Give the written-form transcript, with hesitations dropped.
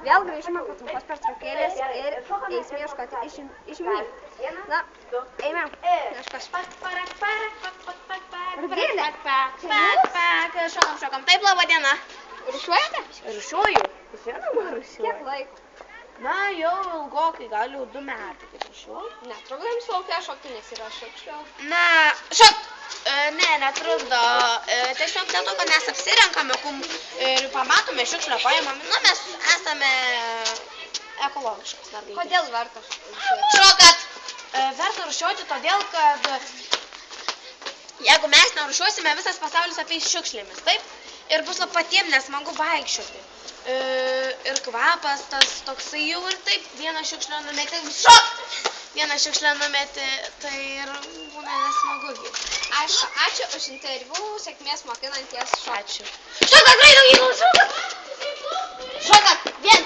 vėl grįžime po trumpos pertraukėlės ir eisime ieškoti išimybių. Na, eime, ieškosime. Šokam. Taip, laba diena. Rūšiuojate? Rūšiuoju. Kiek laiko? Na, jau ilgokai, gal jau 2 metai, kaip rūšiuoju. Netrukdo jums laukia šokti, nes yra šiukšlių. Na, šok! Ne, netrukdo. Tiesiog dėl to, kad mes apsirenkame ir pamatome šiukšlę, paimame. Na, mes esame ekologiškas mergaitės. Kodėl verta rūšiuoti? Šokat! Verta rūšiuoti todėl, kad jeigu mes nerūšiuosime, visas pasaulis apeis šiukšlėmis, taip? Ir bus patiems nesmagu vaikščioti. Ir kvapas tas toksai jau ir taip, vieną šiukšlę numeti, šok! Vieną šiukšlę numeti, tai ir būna nesmagu. Ačiū už interviu, sėkmės mokinanties šokti. Ačiū. Šokat, greitai, šokat! Šokat, vien!